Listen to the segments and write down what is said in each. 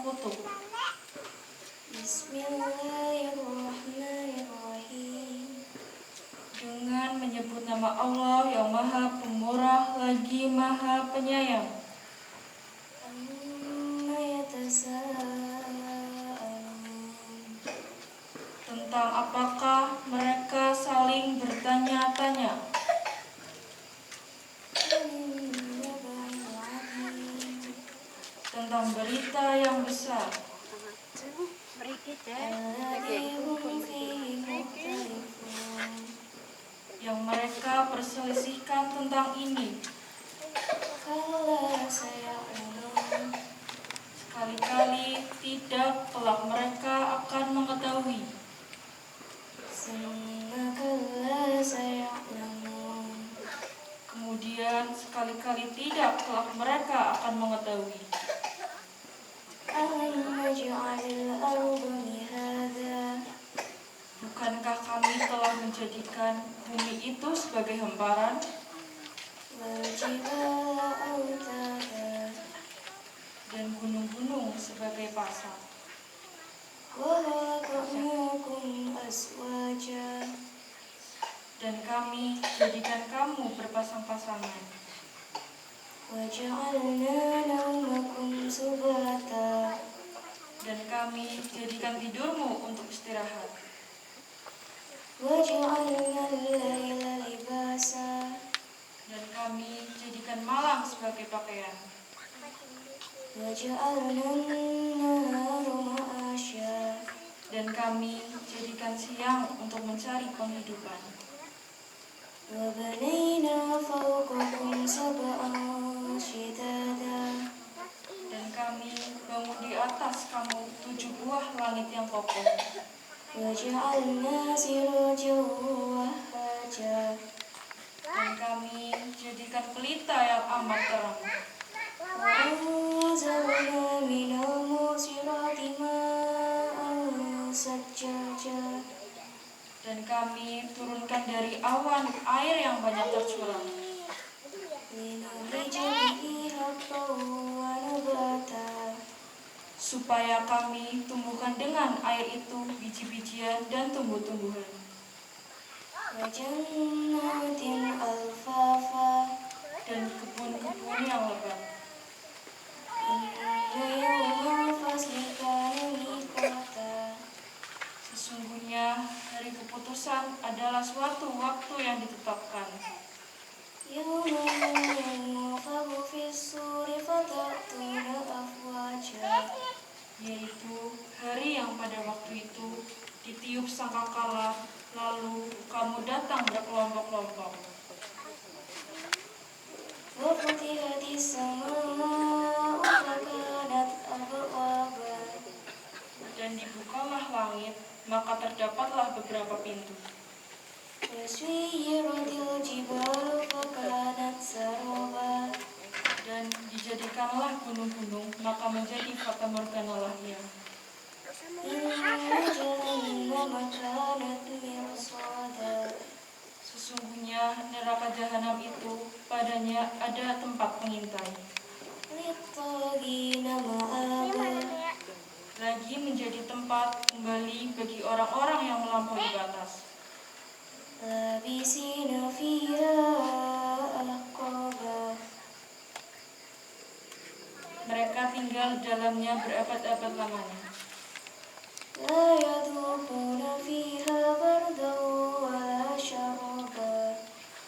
kutub. Bismillahirrahmanirrahim. Dengan menyebut nama Allah yang Maha Pemurah lagi Maha Penyayang. Amma yatasaalun. Tentang apakah mereka saling bertanya-tanya. Tentang berita yang besar. Yang mereka perselisihkan tentang ini. Sekali-kali tidak kelak mereka akan mengetahui. Kemudian sekali-kali tidak kelak mereka akan mengetahui. Bukankah kami telah menjadikan bumi itu sebagai hamparan, dan gunung-gunung sebagai pasar, dan kami jadikan kamu berpasang-pasangan, dan kami jadikan tidurmu untuk istirahat, dan kami jadikan malam sebagai pakaian, dan kami jadikan siang untuk mencari penghidupan. Dan kami bangun di atas kamu 7 buah langit yang kokoh. Dan kami jadikan pelita yang amat terang. Dan kami turunkan dari awan air yang banyak tercurah. Supaya kami tumbuhkan dengan air itu biji-bijian dan tumbuh-tumbuhan. Dan kebun-kebun yang lebat. Sesungguhnya hari keputusan adalah suatu waktu yang ditetapkan, yaitu hari yang pada waktu itu ditiup sangkakala, lalu kamu datang berkelompok-kelompok. Dan dibukalah langit, maka terdapatlah beberapa pintu. Dan dijadikanlah gunung-gunung, maka menjadi fatamorgana lahir. Sesungguhnya neraka jahanam itu padanya ada tempat pengintai. Lagi menjadi tempat kembali bagi orang-orang yang melampaui batas. Mereka tinggal dalamnya berabad-abad lamanya.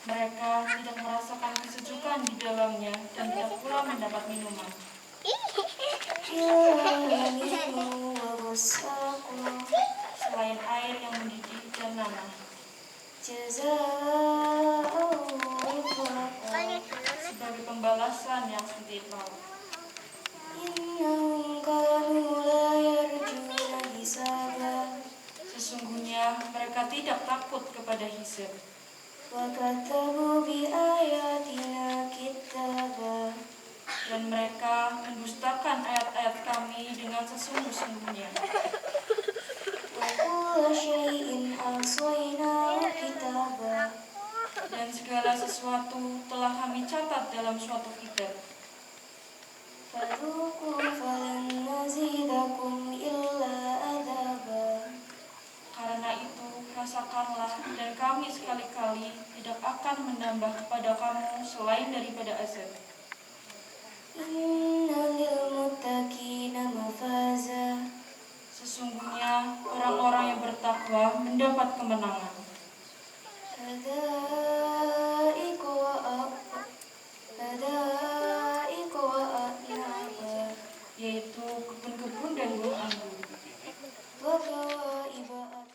Mereka tidak merasakan kesejukan di dalamnya dan tidak pula mendapat minuman. Selain air yang mendidih dan nanah. Sebagai pembalasan yang setimpal. Sesungguhnya mereka tidak takut kepada hisab. Dan mereka mendustakan ayat-ayat kami dengan sesungguh-sungguhnya. Dan segala sesuatu telah kami catat dalam suatu kitab. rasakanlah, dan kami sekali-kali tidak akan menambah kepada kamu selain daripada azab. Inna lil muttaqina mafaza. Sesungguhnya orang-orang yang bertakwa mendapat kemenangan. Hadaiqa wa a'naba. Yaitu kebun-kebun dan buah anggur. Wa kawaiba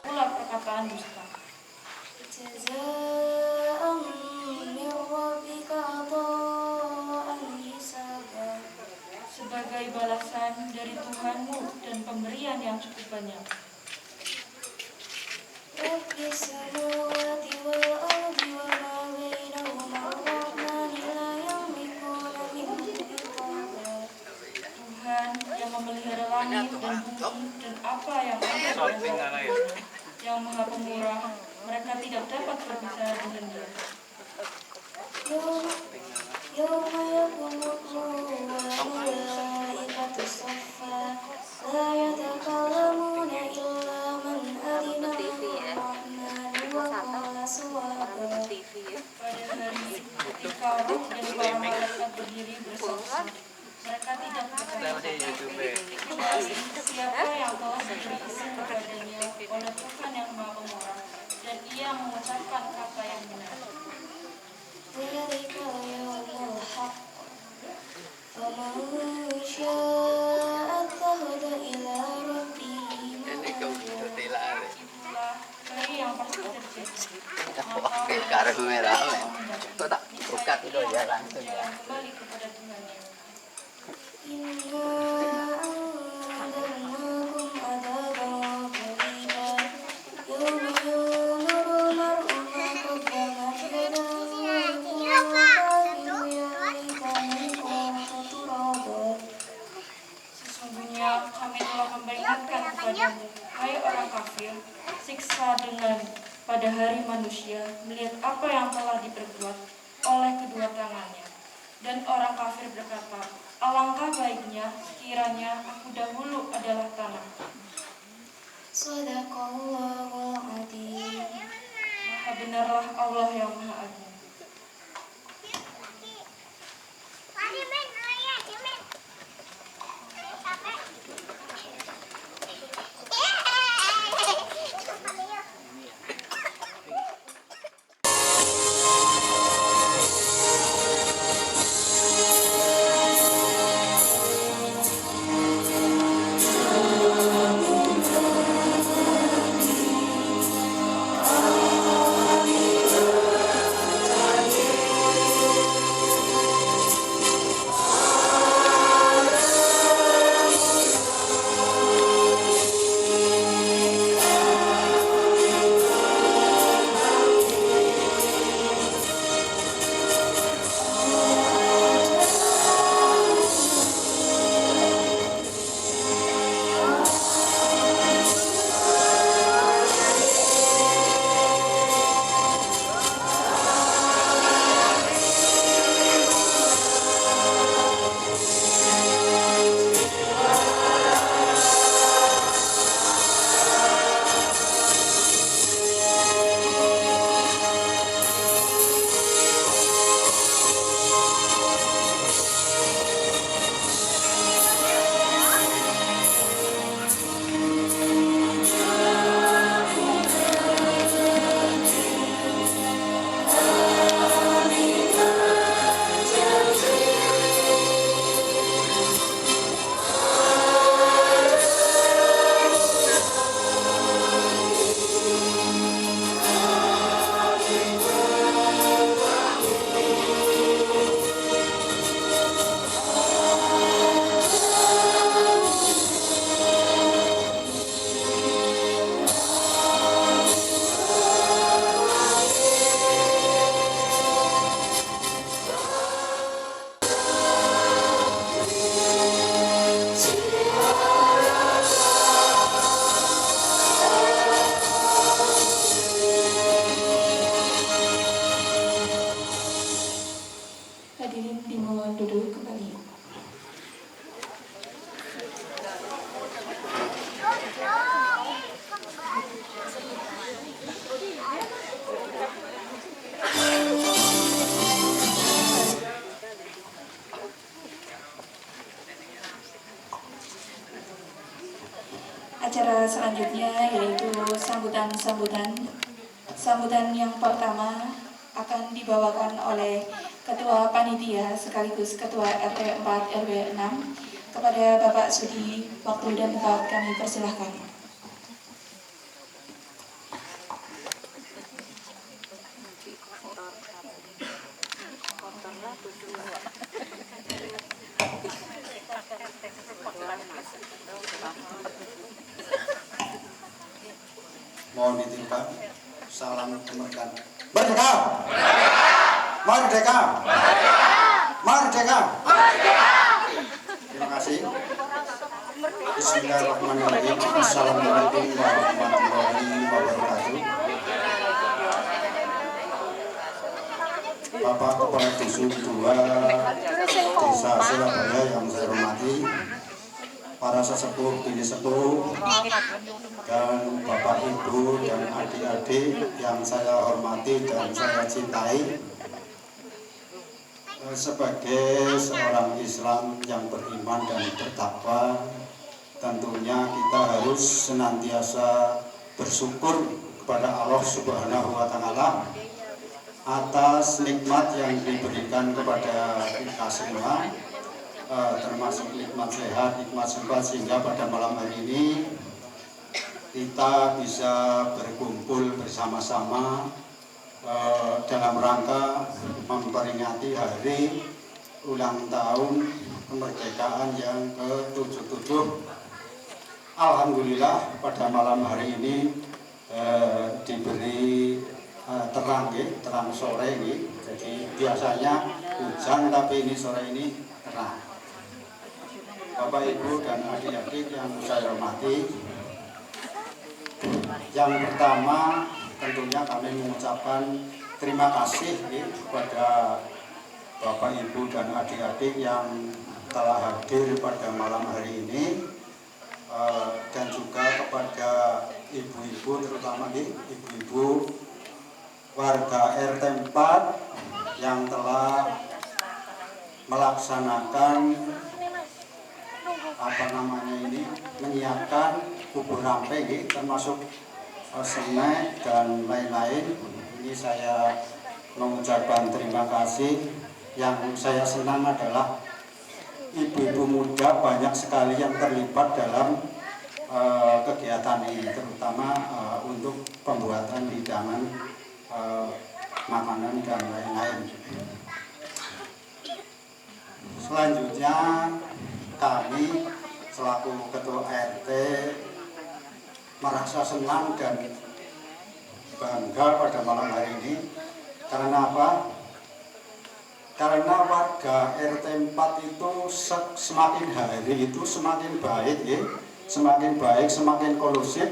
Pula perkataan dusta. Jazaa'an min rabbika 'ata'an hisaba. Sebagai balasan dari Tuhanmu dan pemberian yang cukup banyak. Rabbis samawati wal ardi wa ma bainahuma ar-rahmani la yamlikuna minhu khitaba. Tuhan yang memelihara langit dan bumi dan apa yang ada di antara yang maha pemurah, mereka tidak dapat berbicara dengan dia. Yawma yaqumu ar-ruhu wal malaikatu saffa la yatakallamuna illa man adina ar-rahmanu wa qala sawaba. Pada hari ketika roh dan para malaikat berdiri bersaksi, mereka tidak berkata, kecuali siapa yang telah diberi izin kepadanya oleh Tuhan yang maha pemurah, dan ia mengucapkan kata yang benar. Dzalikal yawmul haqq. Faman syaa'a ittakhadha ila rabbihi ma'aba. Itulah hari yang pasti terjadi. Oke, karena merah, kok tak buka itu ya langsung ya. Jalan kembali kepada Tuhannya. Inna anzarnakum adzaban qariba. Yawma yanzurul mar'u ma qaddamat yadahu wa yaqulu al-kafiru ya laitani kuntu turaba. Sesungguhnya kami telah memperingatkan kepadamu, hai orang kafir, siksa dengan pada hari manusia melihat apa yang telah diperbuat oleh kedua tangannya. Dan orang kafir berkata, alangkah baiknya sekiranya aku dahulu adalah tanah. Shadaqallahul adzim. Maha benarlah Allah yang maha agung. dulu kembali. Acara selanjutnya yaitu sambutan yang pertama akan dibawakan oleh Ketua Panitia sekaligus Ketua RT 4 RW 6 kepada Bapak Sudi. Waktu dan tempat kami persilahkan. Mohon ditingkat. Salam kemerdekaan. Merdeka! Merdeka! Merdeka! Terima kasih. Bismillahirrahmanirrahim. Assalamualaikum warahmatullahi wabarakatuh. Bapak Kepala Dusun 2 Desa Surabaya yang saya hormati, para sesepuh, bini sepuh, dan Bapak Ibu dan adik-adik yang saya hormati dan saya cintai. Sebagai seorang Islam yang beriman dan bertakwa, tentunya kita harus senantiasa bersyukur kepada Allah Subhanahu wa Ta'ala atas nikmat yang diberikan kepada kita semua, termasuk nikmat sehat, nikmat sempat, sehingga pada malam hari ini kita bisa berkumpul bersama-sama dalam rangka memperingati hari ulang tahun kemerdekaan yang ke-77. Alhamdulillah pada malam hari ini diberi terang sore ini. Jadi biasanya hujan, tapi ini sore ini terang. Bapak Ibu dan adik-adik yang saya hormati, yang pertama tentunya kami mengucapkan terima kasih kepada Bapak Ibu dan adik-adik yang telah hadir pada malam hari ini, dan juga kepada ibu-ibu, terutama ibu-ibu warga RT 4 yang telah melaksanakan menyiapkan bubur rampe, termasuk snack dan lain-lain. Ini saya mengucapkan terima kasih. Yang saya senang adalah ibu-ibu muda banyak sekali yang terlibat dalam kegiatan ini, terutama untuk pembuatan hidangan makanan dan lain-lain. Selanjutnya kami selaku Ketua RT merasa senang dan bangga pada malam hari ini. Karena apa? Karena warga RT 4 itu semakin hari itu semakin baik, semakin baik, semakin kondusif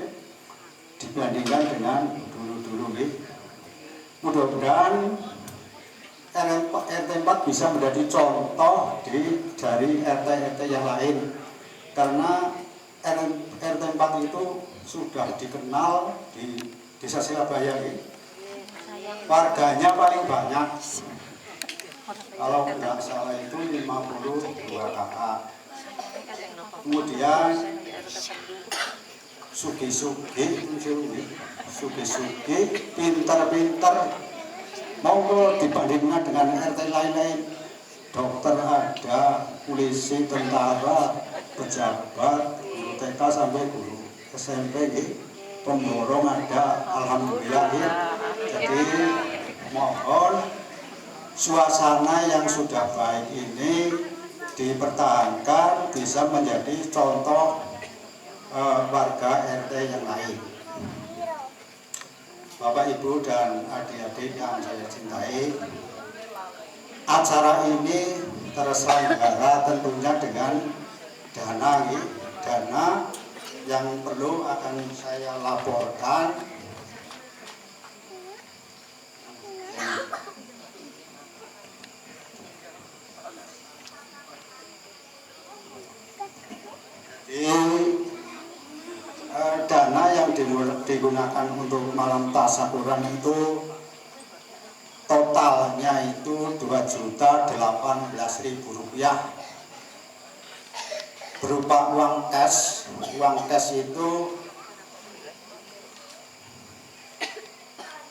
dibandingkan dengan dulu-dulu. Mudah-mudahan RT 4 bisa menjadi contoh dari RT-RT yang lain, karena RT 4 itu sudah dikenal di Desa Surabaya ini. Warganya paling banyak, kalau tidak salah itu 52 kakak. Kemudian sugi-sugi, pintar-pintar. Mau dibandingkan dengan RT lain-lain, dokter ada, polisi, tentara, pejabat, guru TK sampai guru SMP, pemborong ada, alhamdulillah. Jadi mohon suasana yang sudah baik ini dipertahankan, bisa menjadi contoh warga RT yang lain. Bapak, Ibu, dan adik-adik yang saya cintai, acara ini terselenggara tentunya dengan dana yang perlu akan saya laporkan. digunakan untuk malam tasyakuran itu totalnya itu Rp2.018.000 berupa uang cash. Uang cash itu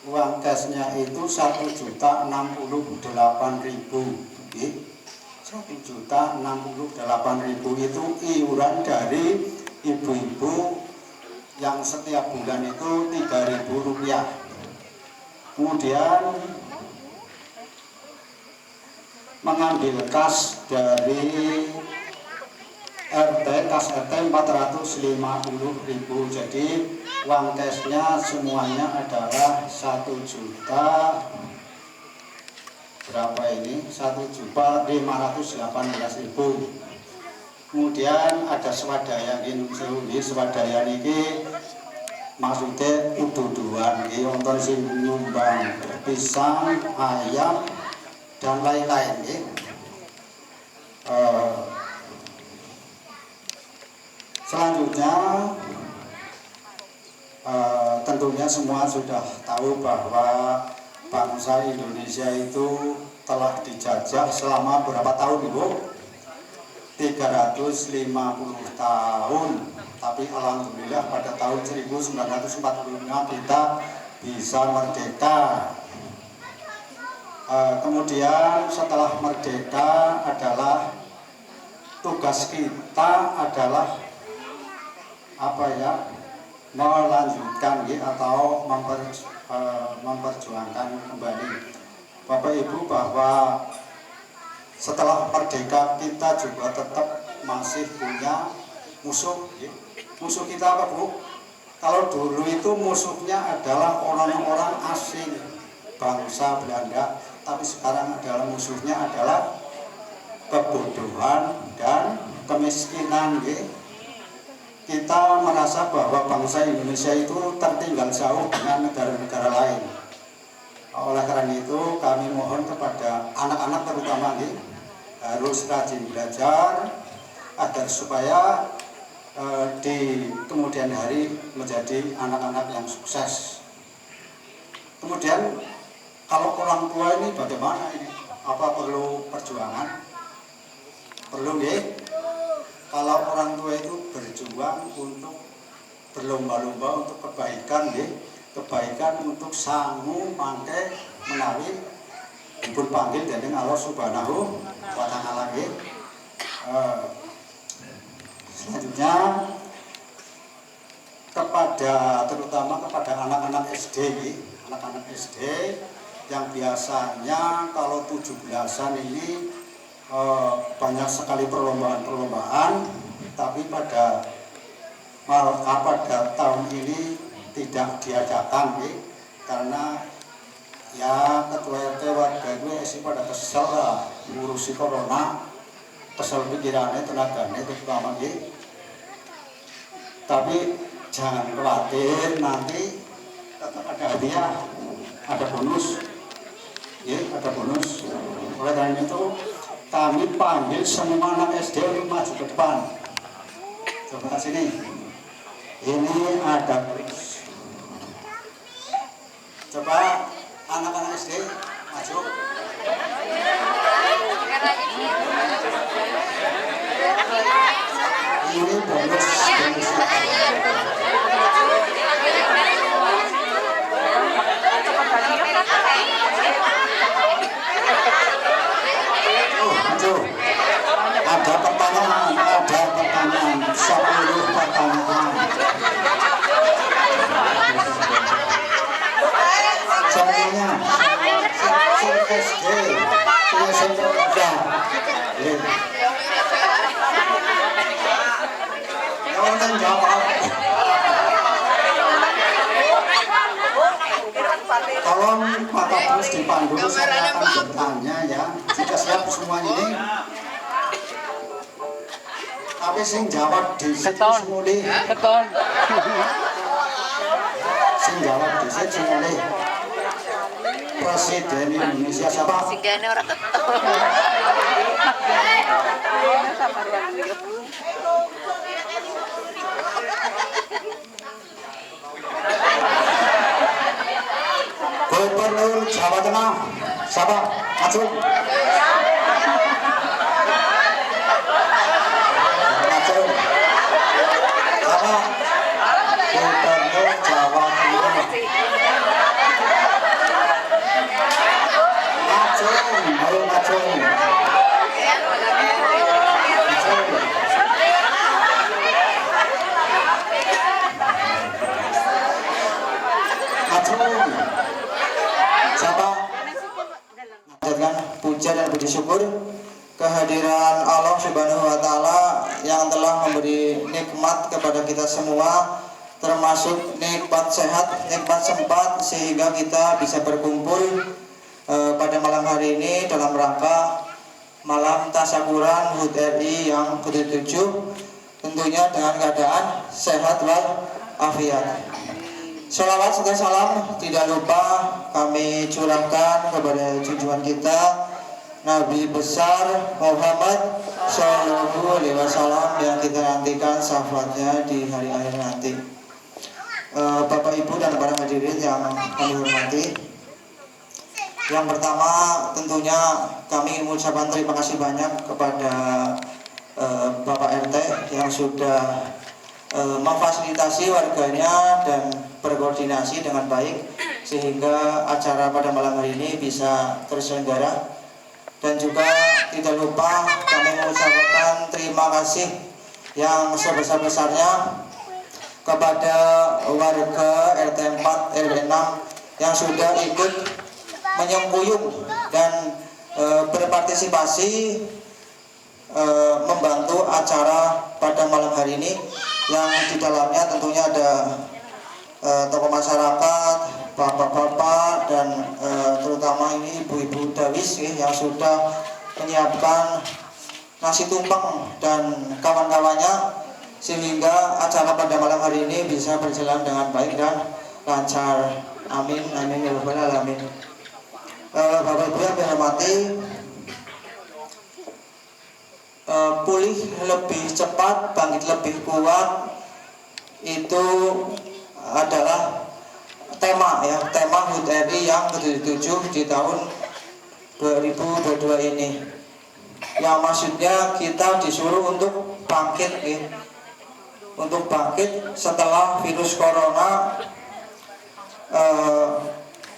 uang cashnya itu Rp1.068.000. 1.068.000 itu iuran dari ibu-ibu yang setiap bulan itu Rp3.000. Kemudian mengambil kas dari RT, kas RT 450.000. Jadi uang cashnya semuanya adalah 1 juta berapa ini? 1.518.000. Kemudian ada swadaya ini, swadaya ini maksudnya ududuan, wonten sing nyumbang pisang, ayam dan lain-lain. Selanjutnya tentunya semua sudah tahu bahwa bangsa Indonesia itu telah dijajah selama berapa tahun, Ibu? 350 tahun. Tapi alhamdulillah pada tahun 1945 kita bisa merdeka. Kemudian setelah merdeka adalah tugas kita adalah apa ya? Melanjutkan atau memperjuangkan kembali Bapak Ibu bahwa setelah merdeka kita juga tetap masih punya musuh. Musuh kita apa, Bu? Kalau dulu itu musuhnya adalah orang-orang asing, bangsa Belanda, tapi sekarang adalah musuhnya adalah kebodohan dan kemiskinan. Kita merasa bahwa bangsa Indonesia itu tertinggal jauh dengan negara-negara lain. Oleh karena itu kami mohon kepada anak-anak terutama harus rajin belajar agar supaya di kemudian hari menjadi anak-anak yang sukses. Kemudian kalau orang tua ini bagaimana ini? Apa perlu perjuangan? Perlu Kalau orang tua itu berjuang untuk berlomba-lomba untuk kebaikan, kebaikan untuk sangu mangke menawi dipun panggil dening Allah Subhanahu wa taala. Selanjutnya terutama kepada anak-anak SD, anak-anak SD yang biasanya kalau 17-an ini banyak sekali perlombaan-perlombaan, tapi pada tahun ini tidak diadakan, karena ya ketua RT warga itu pada kesel lah ngurusi corona, kesel pikirannya, tenaganya terutama Tapi jangan khawatir, nanti tetap ada hadiah, ada bonus, ada bonus. Oleh karena itu kami panggil semua anak SD untuk maju ke depan. Coba sini. Ini ada bonus. Coba anak-anak SD maju. Ini bonus. Ada pertanyaan, 10 pertanyaan. Contohnya, SD, yang jawab. Tolong Pak Kapus dipandu, saya akan bertanya ya. Sudah siap semua ini? Tapi sing jawab di situ semuli. Keton. Sing jawab di situ semuli. Presiden Indonesia siapa? Sigane ora tetep. Siapa? Acung. Acung. Siapa? Gubernur Jawa Timur. Acung, ayo Acung. Siapa? Dengan puja dan puji syukur kehadiran Allah Subhanahu wa Ta'ala yang telah memberi nikmat kepada kita semua, termasuk nikmat sehat, nikmat sempat, sehingga kita bisa berkumpul pada malam hari ini dalam rangka malam tasyakuran HUT RI yang ke-7, tentunya dengan keadaan sehat walafiat. Sholawat serta salam tidak lupa kami curahkan kepada junjungan kita Nabi besar Muhammad Shallallahu Alaihi Wasallam yang kita nantikan syafaatnya di hari akhir nanti. Bapak Ibu dan para hadirin yang kami hormati, yang pertama tentunya kami mengucapkan terima kasih banyak kepada Bapak RT yang sudah memfasilitasi warganya dan berkoordinasi dengan baik sehingga acara pada malam hari ini bisa terselenggara. Dan juga tidak lupa kami mengucapkan terima kasih yang sebesar-besarnya kepada warga RT 4 RW 6 yang sudah ikut menyengkuyung dan berpartisipasi membantu acara pada malam hari ini, yang di dalamnya tentunya ada tokoh masyarakat, bapak-bapak, dan terutama ini ibu-ibu dawis yang sudah menyiapkan nasi tumpeng dan kawan-kawannya sehingga acara pada malam hari ini bisa berjalan dengan baik dan lancar. Amin, amin ya rabbal alamin. Bapak Ibu yang dihormati, pulih lebih cepat, bangkit lebih kuat, itu adalah tema HUT RI yang ke-7 di tahun 2022 ini. Yang maksudnya kita disuruh untuk bangkit, untuk bangkit setelah virus corona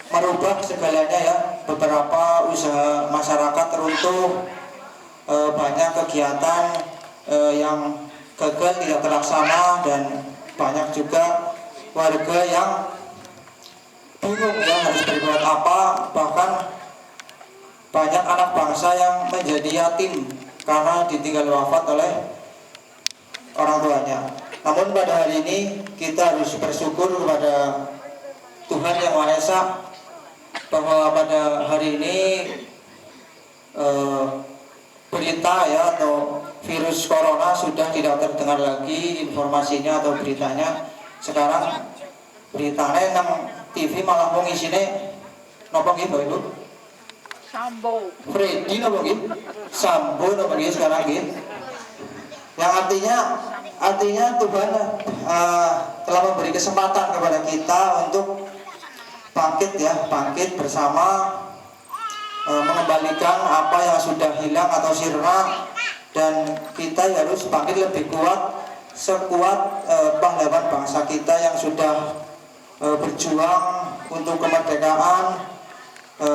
merubah segalanya ya. Beberapa usaha masyarakat teruntuh, banyak kegiatan yang gagal tidak terlaksana, dan banyak juga warga yang bingung ya harus berbuat apa. Bahkan banyak anak bangsa yang menjadi yatim karena ditinggal wafat oleh orang tuanya. Namun pada hari ini kita harus bersyukur kepada Tuhan Yang Maha Esa bahwa pada hari ini berita ya atau virus corona sudah tidak terdengar lagi informasinya atau beritanya. Sekarang beritanya nang TV malah mau ngisine nopo nggih Bapak Ibu? Sambo. Freddy nopo nggih? Sambo nopo nggih sekarang nggih? Yang artinya Tuhan telah memberi kesempatan kepada kita untuk bangkit bersama, mengembalikan apa yang sudah hilang atau sirna, dan kita harus bangkit lebih kuat, sekuat pahlawan bangsa kita yang sudah berjuang untuk kemerdekaan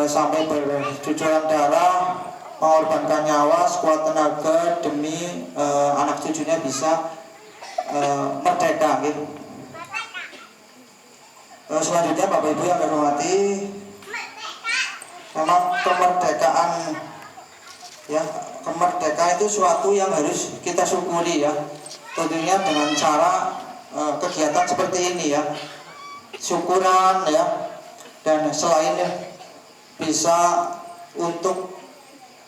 sampai bercucuran darah, mengorbankan nyawa, sekuat tenaga demi anak cucunya bisa merdeka gitu. Selanjutnya Bapak Ibu yang kami hormati, memang kemerdekaan itu suatu yang harus kita syukuri ya. Tentunya dengan cara kegiatan seperti ini ya, syukuran ya, dan selain bisa untuk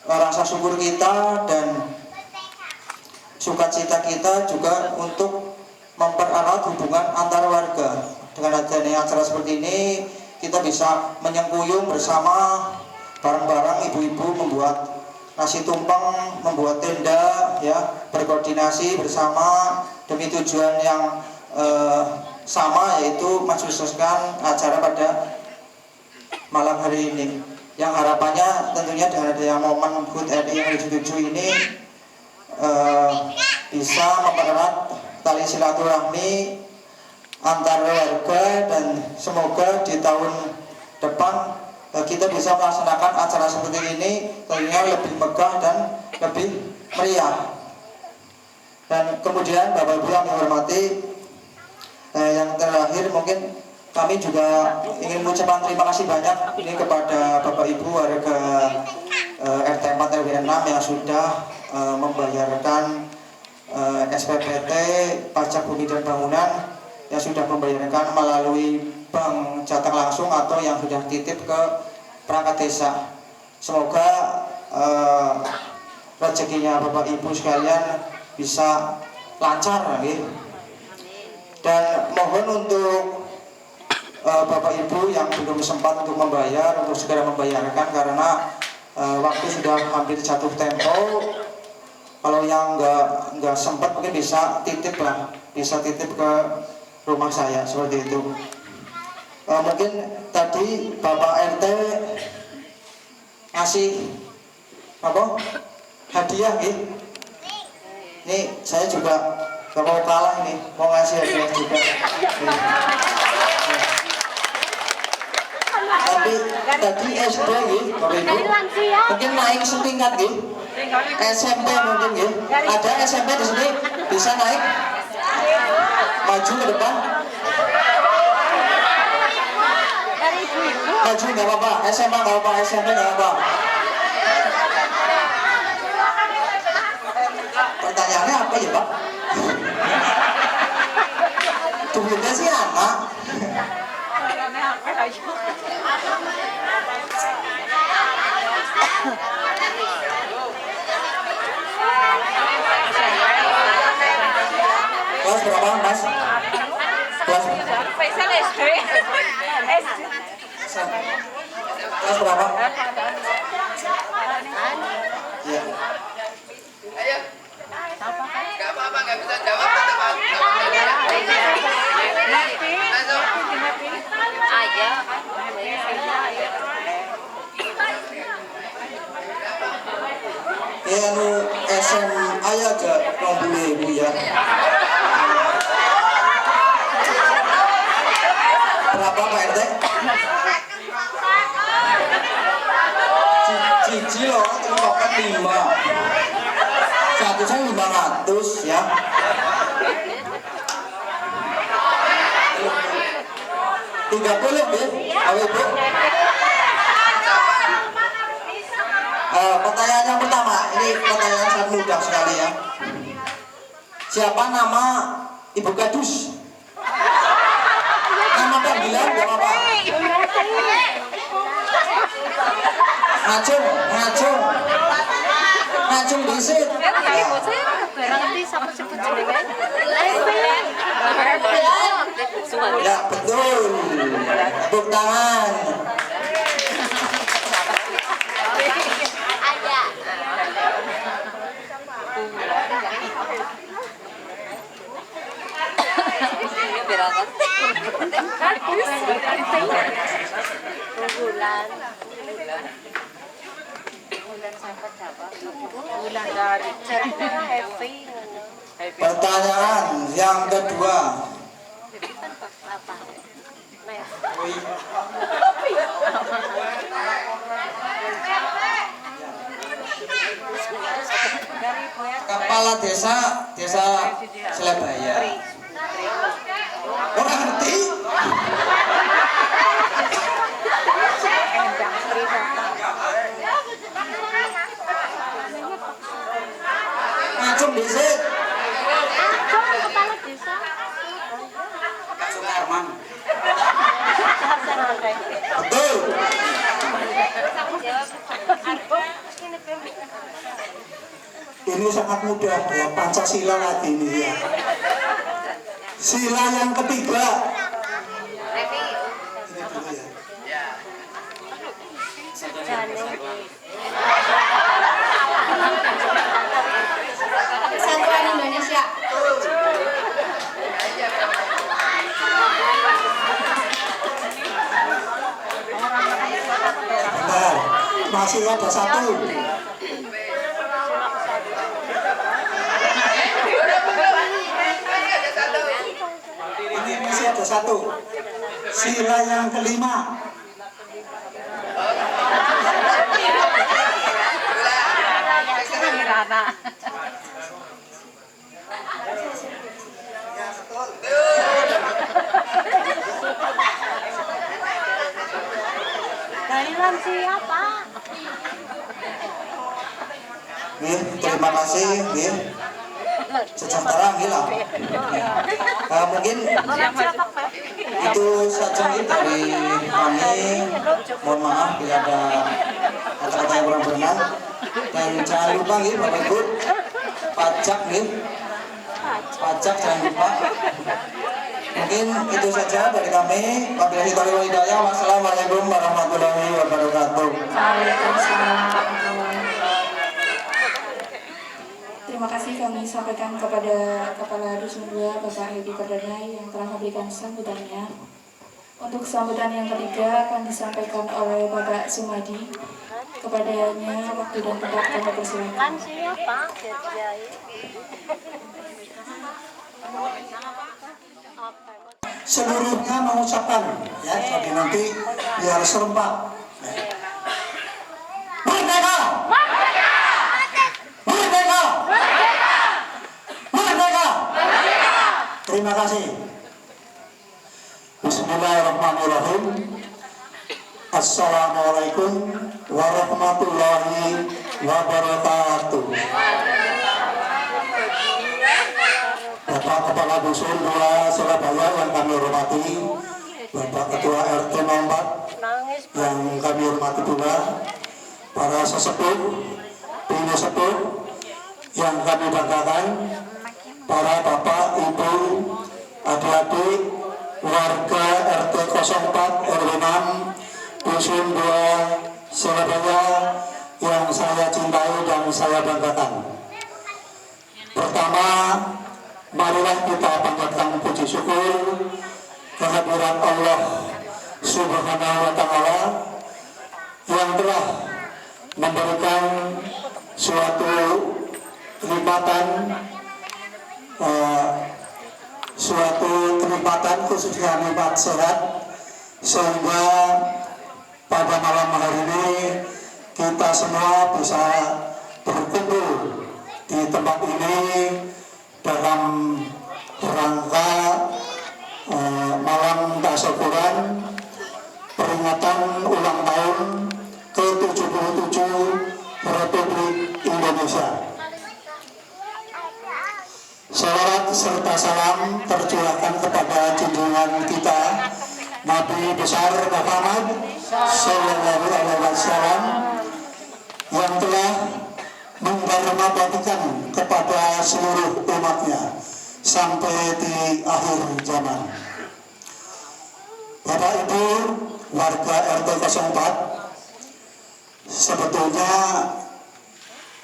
rasa syukur kita dan sukacita kita, juga untuk mempererat hubungan antar warga. Dengan adanya acara seperti ini, kita bisa menyengkuyung bersama, bareng-bareng ibu-ibu membuat nasi tumpeng, membuat tenda ya, berkoordinasi bersama demi tujuan yang sama, yaitu mensukseskan acara pada malam hari ini. yang harapannya tentunya dengan adanya momen HUT RI yang ke-77 ini bisa mempererat tali silaturahmi antar warga, dan semoga di tahun depan kita bisa melaksanakan acara seperti ini tentunya lebih megah dan lebih meriah. Dan kemudian Bapak Ibu yang dihormati, yang terakhir mungkin kami juga ingin mengucapkan terima kasih banyak ini kepada Bapak Ibu warga RT 4 RW 6 yang sudah membayarkan SPPT pajak bumi dan bangunan, yang sudah membayarkan melalui bank jateng langsung atau yang sudah titip ke perangkat desa. Semoga rezekinya Bapak Ibu sekalian bisa lancar, dan mohon untuk Bapak Ibu yang belum sempat untuk membayar, untuk segera membayarkan karena waktu sudah hampir jatuh tempo. Kalau yang nggak sempat mungkin bisa titip lah, bisa titip ke rumah saya seperti itu. Mungkin tadi Bapak RT ngasih apa hadiah gitu. Ini saya juga gak mau kalah nih, mau ngasih hadiah juga. Tapi tadi SD gitu, Bapak Ibu, mungkin naik setingkat gitu. SMP mungkin gitu. Ada SMP di sini bisa naik, maju ke depan. Maju nggak apa-apa, SMA nggak apa-apa, SMP nggak apa-apa. Pertanyaannya apa ya Pak? Duitnya sih anak. Kelas berapa Mas? Kelas kelas berapa? Ya. Ayo. Gak apa-apa, gak bisa jawab. Ya anu SMA ya gak mau beli ibu ya. Berapa Pak RT? Cici loh, terima kasih 5. Satu saya 500 ya. Tiga puluh ya, Ibu. Pertanyaan yang pertama, ini pertanyaan sangat mudah sekali ya. Siapa nama Ibu Gadus? Nama panggilan gak apa-apa. Ngacung disit. Ya betul. Tepuk tangan. Pertanyaan yang kedua. Kepala desa Selebaya. Orang ngerti? Ngacung disit. Kepala desa. Sukarman. Betul. Ini sangat mudah ya, Pancasila lagi ini ya. Sila yang ketiga. Ini dulu ya. Kesatuan Indonesia. Bentar. masih ada satu. Ini masih ada satu. Sila yang kelima. Thailand siapa? Terima kasih. Sejahtera hilang. Mungkin itu saja dari kami. Mohon maaf bila ada kata-kata yang kurang berkenan. Dan jangan lupa Bapak Ibu, pajak pajak jangan lupa. Mungkin itu saja dari kami. Wabillahi taufiq wal hidayah. Wassalamualaikum warahmatullahi wabarakatuh. Terima kasih kami sampaikan kepada Kepala Dusun 2 Bapak Edi Perdana yang telah memberikan sambutannya. Untuk sambutan yang ketiga akan disampaikan oleh Bapak Sumadi. Kepadanya waktu dan tempat kami persilakan. Kan siapa? Seluruhnya mengucapkan ya, jadi nanti biar serempak. Merdeka! Merdeka! Merdeka! Terima kasih. Bismillahirrahmanirrahim. Assalamualaikum warahmatullahi wabarakatuh. Bapak Kepala Dusun 2 Surabaya yang kami hormati, Bapak Ketua RT 04 yang kami hormati pula, para sesepuh, bini sepuh yang kami banggakan, para bapak, ibu, adik-adik, warga RT 04 RW 6 Dusun 2 Surabaya yang saya cintai dan saya banggakan. Pertama, marilah kita panjatkan puji syukur kehadiran Allah Subhanahu wa Ta'ala yang telah memberikan suatu kenikmatan khususnya nikmat sehat, sehingga pada malam hari ini kita semua bisa berkumpul di tempat ini dalam rangka malam tasyukuran peringatan ulang tahun ke-77 Republik Indonesia. Salawat serta salam tercurahkan kepada junjungan kita Nabi besar Muhammad Sallallahu Alaihi Wasallam yang telah mengharumkan kepada seluruh umatnya sampai di akhir zaman. Bapak Ibu warga RT 04, sebetulnya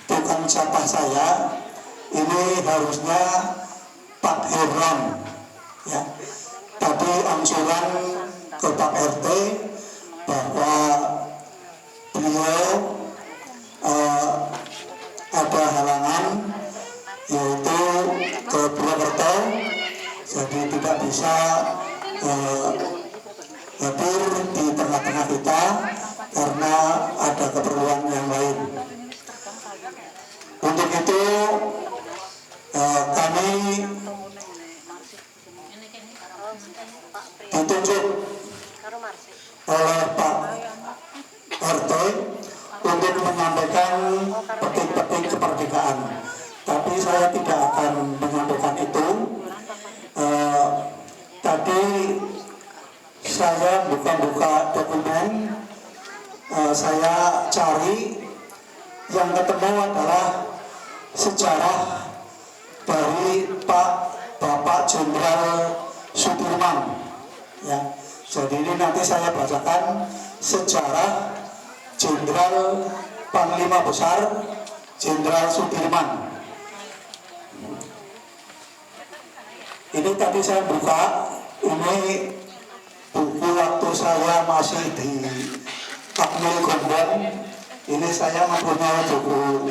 bukan jatah saya, ini harusnya Pak Herman ya. Tapi anjuran ke Pak RT bahwa beliau ada halangan yaitu ke Purwokerto, jadi tidak bisa hadir di tengah-tengah kita karena ada keperluan yang lain. Untuk itu kami ditunjuk oleh Pak RT untuk menyampaikan petik-petik kemerdekaan, tapi saya tidak akan menyampaikan itu. Tadi saya buka-buka dokumen, saya cari, yang ketemu adalah sejarah dari Bapak Jenderal Sudirman ya. Jadi ini nanti saya bacakan sejarah Jenderal Panglima Besar Jenderal Sudirman. Ini tadi saya buka, ini buku waktu saya masih di Akmil Gombong, Ini saya mempunyai buku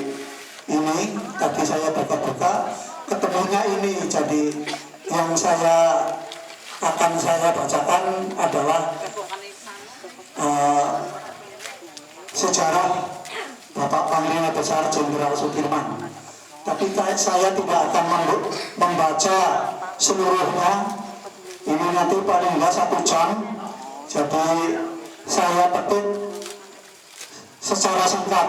ini, tadi saya buka-buka, ketemunya ini. Jadi yang akan saya bacakan adalah sejarah Bapak Panglima Besar Jenderal Sudirman. Tapi saya tidak akan membaca seluruhnya. Ini nanti paling enggak 1 jam. Jadi saya petik secara singkat,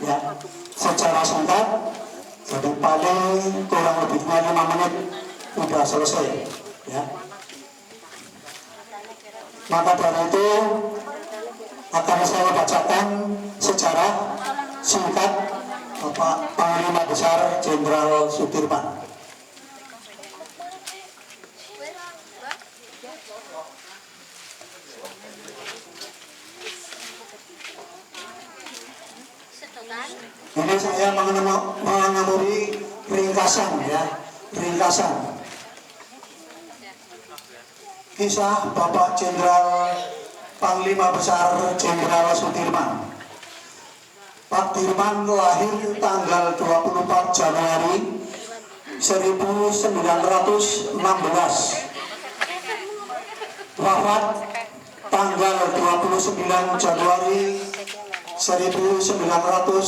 ya, secara singkat. Jadi paling kurang lebihnya 5 menit sudah selesai, ya. Maka dari itu akan saya bacakan sejarah singkat Bapak Panglima Besar Jenderal Sudirman. Ini saya mengenamuri ringkasan, ya, ringkasan kisah Bapak Jenderal Panglima Besar Jenderal Sudirman. Pak Dirman lahir tanggal 24 Januari 1916, wafat tanggal 29 Januari 1950.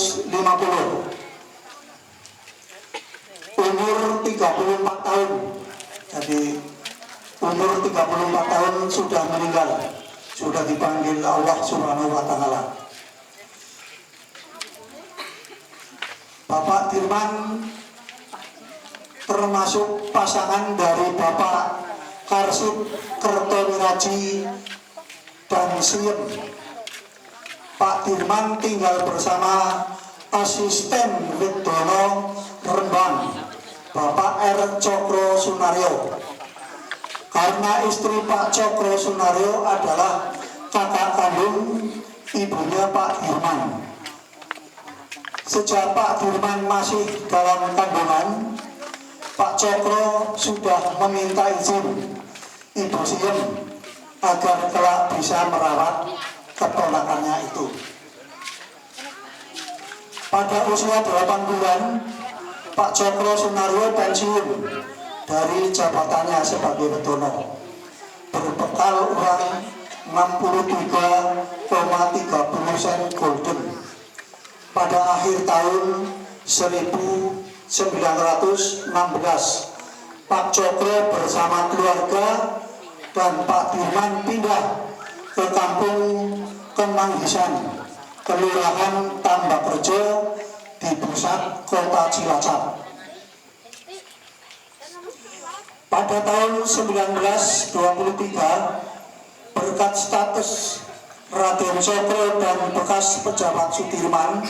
Umur 34 tahun. Jadi umur 34 tahun sudah meninggal, sudah dipanggil Allah Subhanahu wa Ta'ala. Bapak Dirman termasuk pasangan dari Bapak Karsid Kertowiraji dan Siem. Pak Dirman tinggal bersama asisten Widono Rembang, Bapak R. Cokro Sunaryo. Karena istri Pak Cokro Sunaryo adalah kakak kandung ibunya Pak Dirman. Sejak Pak Dirman masih dalam kandungan, Pak Cokro sudah meminta izin Ibu Siem agar kelak bisa merawat keponakannya itu. Pada usia 8 bulan, Pak Cokro Sunaryo pensiun dari jabatannya sebagai Widono, berbekal uang 63,30 sen golden. Pada akhir tahun 1916, Pak Cokro bersama keluarga dan Pak Dirman pindah ke kampung Kemanggisan, Kelurahan Tambakrejo di pusat kota Cilacap. Pada tahun 1923, berkat status Raden Cokro dan bekas pejabat Sudirman,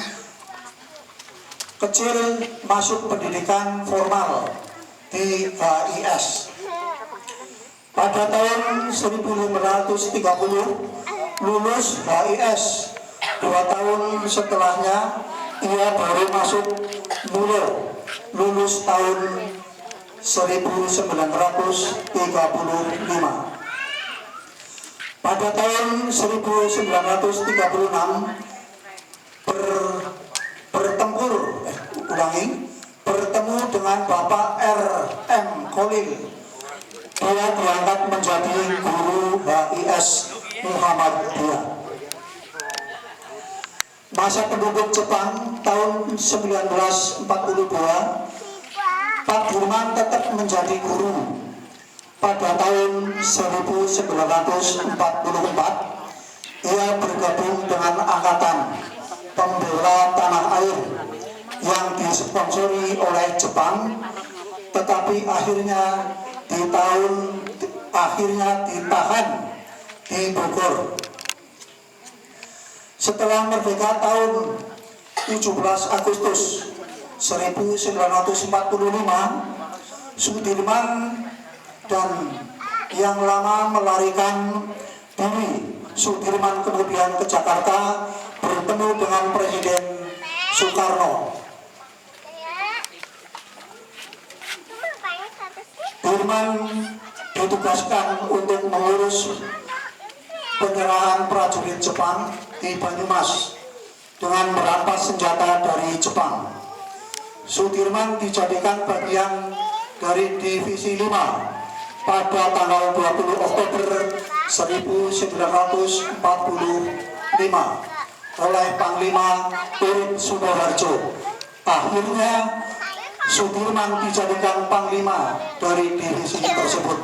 kecil masuk pendidikan formal di HIS. Pada tahun 1530 lulus HIS. 2 tahun setelahnya ia baru masuk MULO, lulus tahun 1935. Pada tahun 1936 bertemu dengan Bapak R.M. Khalil. Dia diangkat menjadi guru HIS Muhammadiyah. Masa penduduk Jepang tahun 1942, Pak Dirman tetap menjadi guru. Pada tahun 1944, ia bergabung dengan Angkatan Pembela Tanah Air yang disponsori oleh Jepang, tetapi akhirnya ditahan di Bogor. Setelah merdeka tahun 17 Agustus 1945, Sudirman dan yang lama melarikan diri. Sudirman kemudian ke Jakarta bertemu dengan Presiden Soekarno. Dirman ditugaskan untuk mengurus penyerahan prajurit Jepang di Banyumas dengan merampas senjata dari Jepang. Sudirman dijadikan bagian dari Divisi 5 pada tanggal 20 Oktober 1945 oleh Panglima Urip Sumoharjo. Akhirnya Sudirman dijadikan Panglima dari divisi tersebut.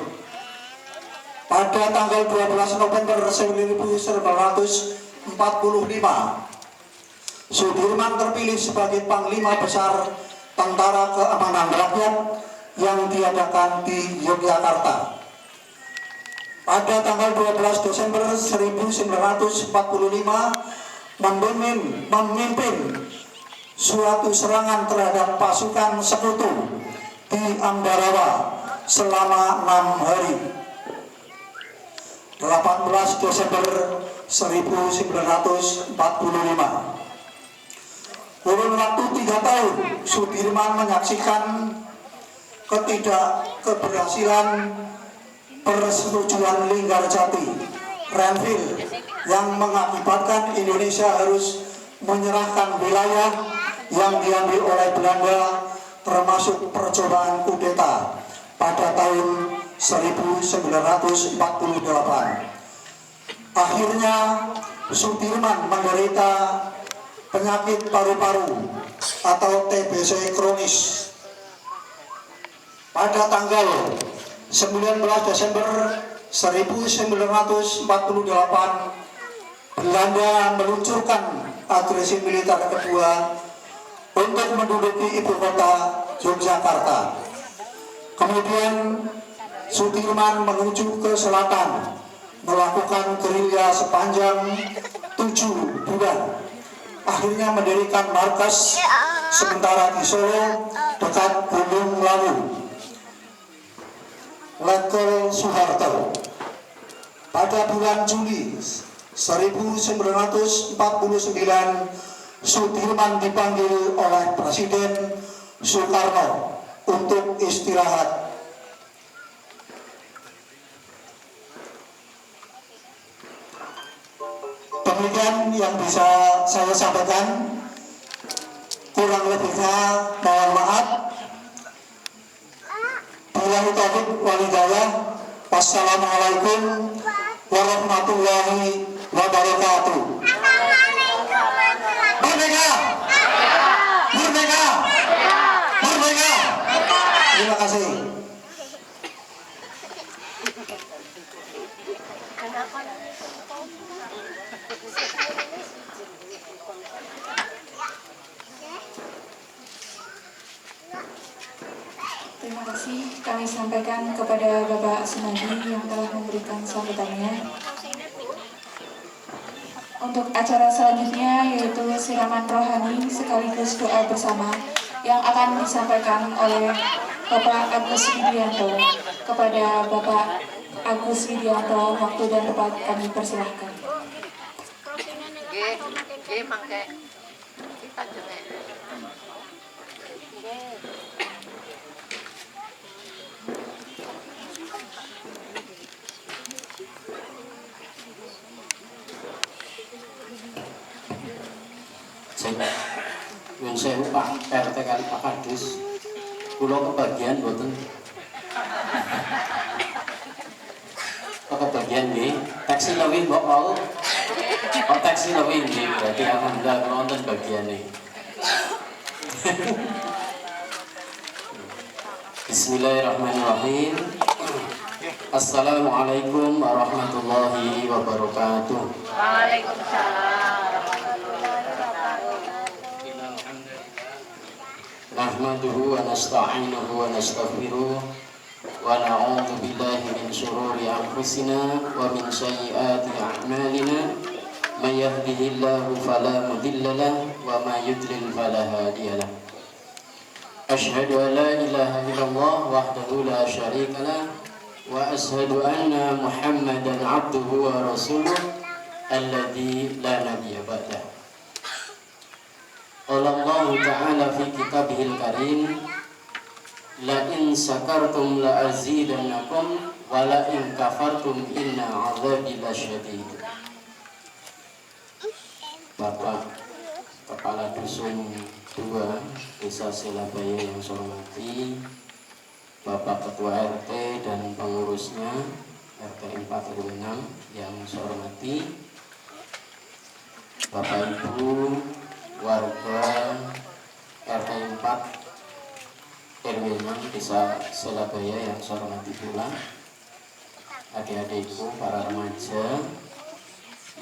Pada tanggal 12 November 1945, Sudirman terpilih sebagai Panglima Besar Tentara Keamanan Rakyat yang diadakan di Yogyakarta. Pada tanggal 12 Desember 1945 memimpin suatu serangan terhadap pasukan sekutu di Ambarawa selama 6 hari. 18 Desember 1945. Kurun waktu 3 tahun, Sudirman menyaksikan ketidakberhasilan persetujuan Linggarjati, Renville, yang mengakibatkan Indonesia harus menyerahkan wilayah yang diambil oleh Belanda, termasuk percobaan kudeta pada tahun 1948. Akhirnya Sudirman menderita penyakit paru-paru atau TBC kronis. Pada tanggal 19 Desember 1948, Belanda meluncurkan agresi militer kedua untuk menduduki ibu kota Yogyakarta. Kemudian Sudirman menuju ke selatan, melakukan gerilya sepanjang 7 bulan. Akhirnya mendirikan markas sementara di Solo dekat Gunung Lawu, Letkol Soeharto. Pada bulan Juli 1949, Sudirman dipanggil oleh Presiden Soekarno untuk istirahat. Demikian yang bisa saya sampaikan. Kurang lebihnya mohon maaf. Billahi taufiq wal hidayah. Wassalamualaikum warahmatullahi wabarakatuh. Merdeka! Merdeka! Merdeka! Terima kasih. Terima kasih kami sampaikan kepada Bapak Sunadi yang telah memberikan sambutannya. Untuk acara selanjutnya yaitu siraman rohani sekaligus doa bersama yang akan disampaikan oleh Bapak Agus Widianto. Kepada Bapak Agus Widianto, waktu dan tempat kami persilahkan. Yang saya Pak RT kali Pak Kadus, pulau kebagian boten. Kebagian nih, taksi lewin mbok mau. Oh taksi lewin nih, berarti alhamdulillah nonton bagian nih. Bismillahirrahmanirrahim. Assalamualaikum warahmatullahi wabarakatuh. Waalaikumsalam. Nahmaduhu wa nasta'inuhu wa nastaghfiruh wa na'udzu billahi min shururi anfusina wa min sayyiati a'malina may yahdihillahu fala mudilla lahu wa may yudlil fala hadiya lahu. Asyhadu an la ilaha illallah wahdahu la syarika lahu wa asyhadu anna Muhammadan 'abduhu wa rasuluh alladzi la nabiyya ba'dahu. Allah Ta'ala fi kitabihil karim, la in sakartum la azidannakum wa la in kafartum inna 'adzabi lasyadid. Bapak Dusun 2 Desa Selabaya yang saya hormati, Bapak Ketua RT dan pengurusnya RT 4 RW 6 yang saya hormati, Bapak Ibu warga RT 4 RW 6 Desa Selabaya yang saya hormati pula, adik-adikku para remaja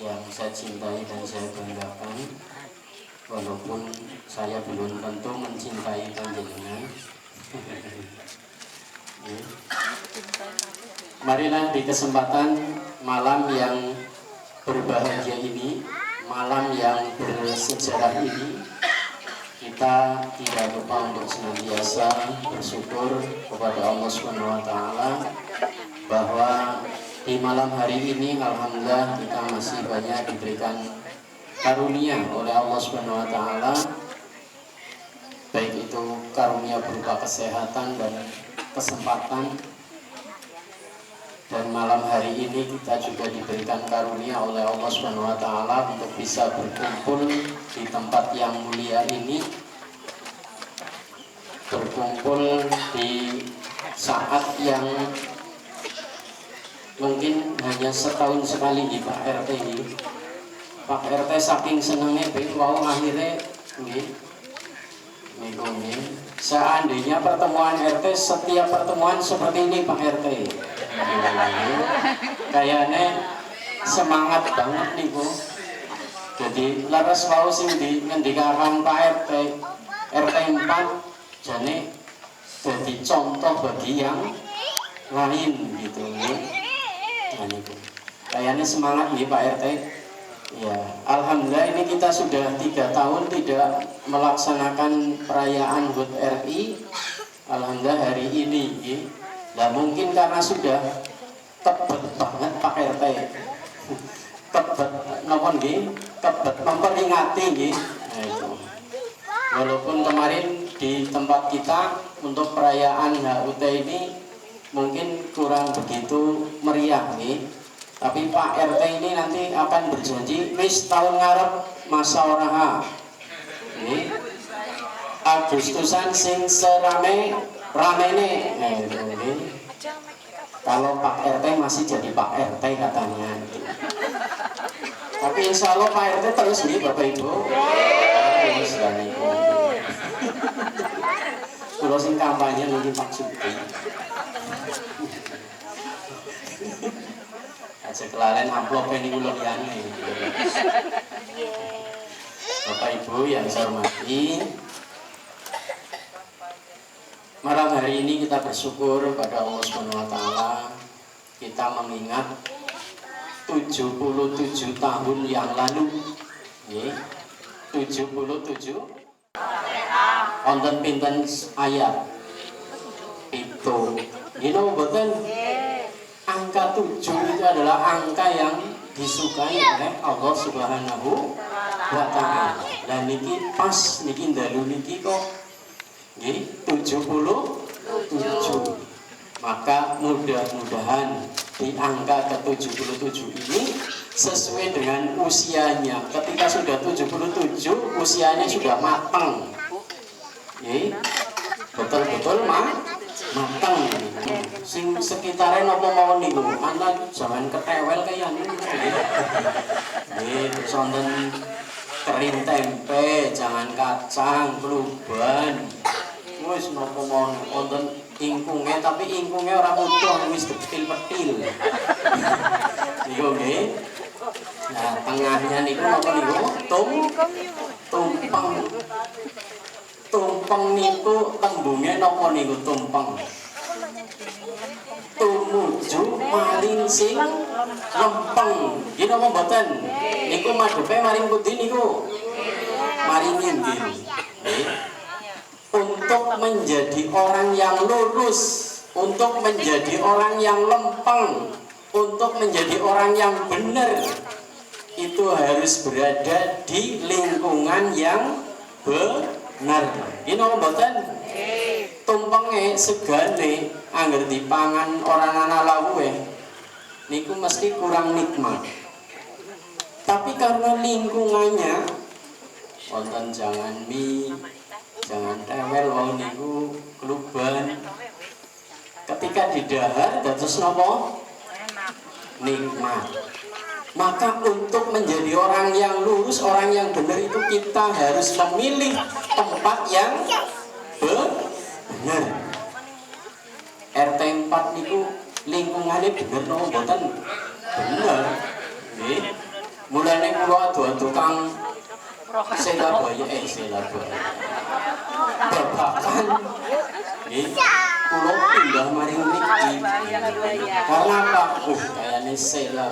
yang saya cintai dan saya banggakan, walaupun saya belum tentu mencintai panjenengan. Marilah di kesempatan malam yang berbahagia ini, malam yang bersejarah ini, kita tidak lupa untuk senantiasa bersyukur kepada Allah Subhanahu wa Ta'ala bahwa di malam hari ini alhamdulillah kita masih banyak diberikan karunia oleh Allah Subhanahu wa Ta'ala, baik itu karunia berupa kesehatan dan kesempatan. Dan malam hari ini kita juga diberikan karunia oleh Allah Subhanahu wa Ta'ala untuk bisa berkumpul di tempat yang mulia ini, berkumpul di saat yang mungkin hanya setahun sekali di Pak RT ini. Pak RT saking senangnya wow akhirnya seandainya pertemuan RT setiap pertemuan seperti ini Pak RT, kayaknya semangat banget nih Bu. Jadi laras mau sing di ngendikakan Pak RT 4 jadi contoh bagi yang lain gitu nih. Kayaknya semangat nih Pak RT. Ya, alhamdulillah ini kita sudah 3 tahun tidak melaksanakan perayaan HUT RI. Alhamdulillah hari ini. Nah mungkin karena sudah tebet banget Pak RT. Tebet nopon nggih, tebet memperingati nggih. Nah, itu. Walaupun kemarin di tempat kita untuk perayaan HUT ini mungkin kurang begitu meriah nih. Tapi Pak RT ini nanti akan berjanji wis tahun ngarep masa oraha. Ini Agustusan sing ramene. Kalau Pak RT masih jadi Pak RT katanya. Tapi insya Allah Pak RT terus nih Bapak Ibu. Terus dan itu. Kalau sing kampanye nanti Pak Suki. Sekelalen amplop ini ulun yani. Bapak Ibu yang saya hormati, malam hari ini kita bersyukur pada Allah Subhanahu wa Ta'ala. Kita mengingat 77 tahun yang lalu. 77 wonten pinten ayat itu ini mboten. Angka 7 itu adalah angka yang disukai oleh Allah Subhanahu wa Ta'ala. Dan niki pas niki dalu niki kok nggih 77. Maka mudah-mudahan di angka ke-77 ini sesuai dengan usianya. Ketika sudah 77, usianya sudah matang. Nggih. Betul-betul matang. Sing sekitarnya nopo mawon niku, anak zaman ketewel kaya niku. Nggih, terus wonten kerin tempe, jangan kacang, bluban. Wis nopo mawon wonten ingkunge, tapi ingkunge ora utuh, wis detil-petil. Niku nggih. Nah, tengahnya niku napa niku? Tumpeng. Tumpeng niku tembunge napa niku tumpeng? Tumuju maring sing lempeng. Nggih napa mboten? Niku madhepe maring pundi niku? Maring nggih. Untuk menjadi orang yang lurus, untuk menjadi orang yang lempeng, untuk menjadi orang yang benar, itu harus berada di lingkungan yang benar. Ini napa mboten? Tumpenge segane angger dipangan orang anak lawuhe niku mesti kurang nikmat. Tapi karena lingkungannya wonten jangan mie, jangan tewel wau niku kluban. Ketika didahar dados napa? Nikmat. Maka untuk menjadi orang yang lurus, orang yang benar itu kita harus memilih tempat yang benar. RT 4 niku lingkungannya bener no mboten bener. Nggih. Mulane kula adu-adu Kang Selabaya babakan nggih kula pindah maring mriki. Karena apa? Kayane Sela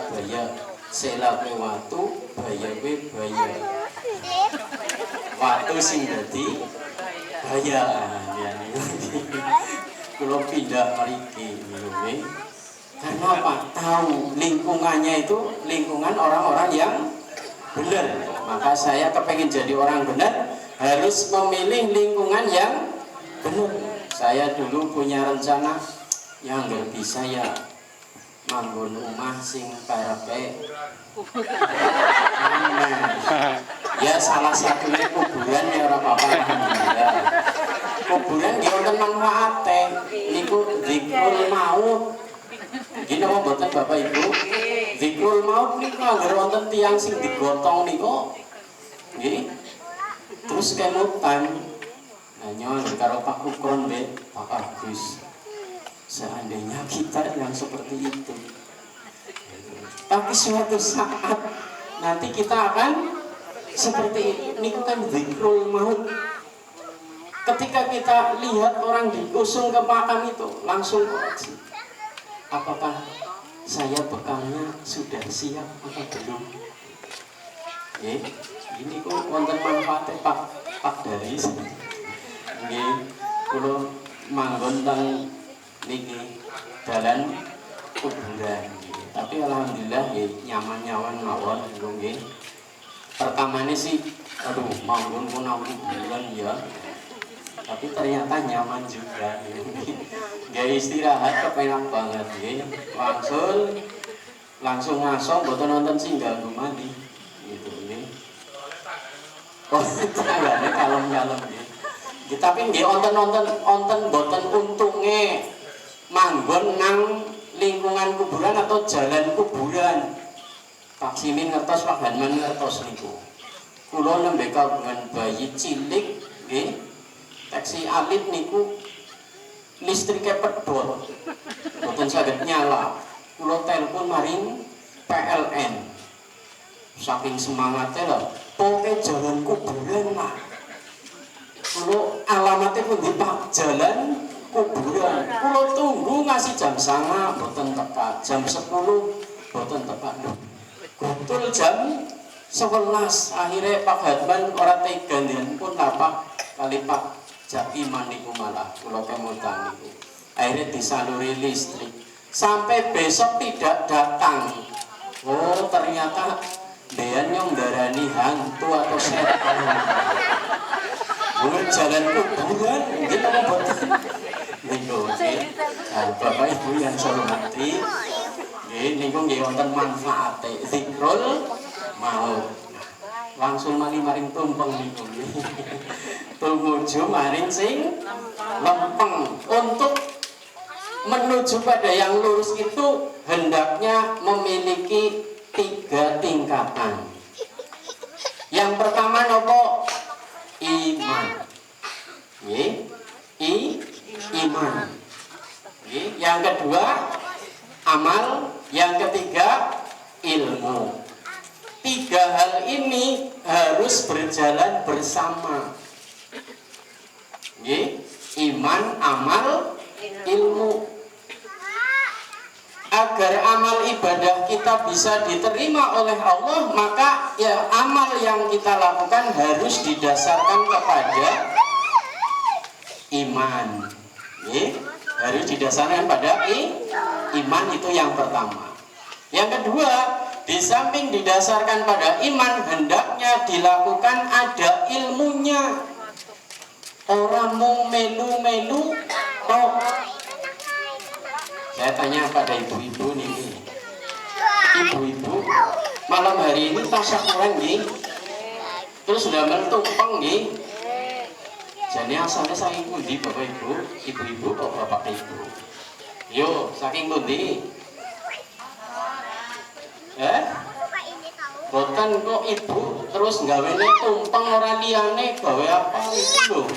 kowe watu, baya kowe baya. Watu sing dadi baya. Kula pindah mriki nggih. Karena apa? Tahu lingkungannya itu lingkungan orang-orang yang benar. Maka saya kepengen jadi orang benar, harus memilih lingkungan yang benar. Saya dulu punya rencana yang nggak bisa ya manggon omah sing karepe. Ya salah satunya kuburan ya ora apa-apa alhamdulillah. Kuburan nggih wonten manfaate. Niku dzikrul maut. Gini apa mboten Bapak Ibu? Dzikrul maut niku anggere wonten tiyang sing digotong niku nggih. Terus kemutan nyon karo Pak Ukron be Pak Agus. Seandainya kita yang seperti itu. Tapi suatu saat nanti kita akan seperti ini kan dzikrul maut. Ketika kita lihat orang diusung ke makam itu langsung koreksi. Apakah saya bekalnya sudah siap atau belum? Ini kok wonten manfaatnya Pak Daris. Nggih, kula manggon teng niki dalan kuburan. Tapi alhamdulillah nyaman-nyaman mawon nggih. Pertamane sih aduh manggon pun kuburan ya. Tapi ternyata nyaman juga. Gak istirahat kepenak banget nggih. Langsung masuk mboten nonton singgah mandi gitu nggih. Oh, tanggane kalem-kalem nggih. Tapi nggih onten mboten untunge manggon nang lingkungan kuburan atau jalan kuburan. Pak Simin ngertos, Pak Hanman ngertos niku. Kula nembe kagungan bayi cilik nggih. Taksi alit niku listriknya pedot, mboten saged nyala. Kula telepon maring PLN. Saking semangatnya lah, pokoke jalan kuburan lah. Kula alamatnya pundi Pak? Jalan kuburan. Kula tunggu ngasih jam 09.00 mboten tepat, jam 10 mboten tepat. Betul jam 11 akhirnya Pak Hadman ora tega pun lapak kali Pak Jakiman niku malah kula kemutan niku. Akhirnya disaluri listrik. Sampai besok tidak datang. Oh, ternyata dean yang darani hantu atau setan. Jalan kuburan mungkin apa boten. Niku Bapak Ibu yang saya hormati, nggih niku nggih wonten manfaate dzikrul maut. Langsung maring tumpeng niku. Tumuju maring sing lempeng. Untuk menuju pada yang lurus itu hendaknya memiliki 3 tingkatan. Yang pertama nopo? Iman. Iman. Yang kedua amal, yang ketiga ilmu. 3 hal ini harus berjalan bersama. Iman, amal, ilmu. Agar amal ibadah kita bisa diterima oleh Allah, maka ya amal yang kita lakukan harus didasarkan kepada iman. Harus didasarkan pada iman, itu yang pertama. Yang kedua, di samping didasarkan pada iman, hendaknya dilakukan ada ilmunya. Orang mau melu-melu tok. Saya tanya pada ibu-ibu nih, ibu-ibu malam hari ini tasyakuran nih, Terus ndamel tumpeng nggih. Jane asalnya saking pundi Bapak Ibu? Ibu-ibu kok Bapak Ibu? Yo, saking pundi? Boten kok Ibu terus gawene tumpeng ora liyane gawe apa itu lho.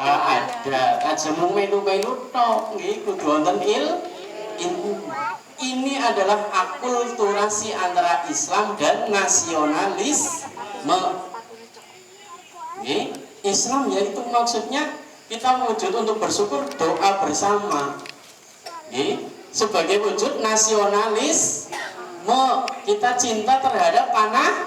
Ada aja mung melu-melu tok nggih kudu wonten ini adalah akulturasi antara Islam dan nasionalisme. Nggih, Islam yaitu maksudnya kita wujud untuk bersyukur, doa bersama. Nggih, sebagai wujud nasionalisme, kita cinta terhadap tanah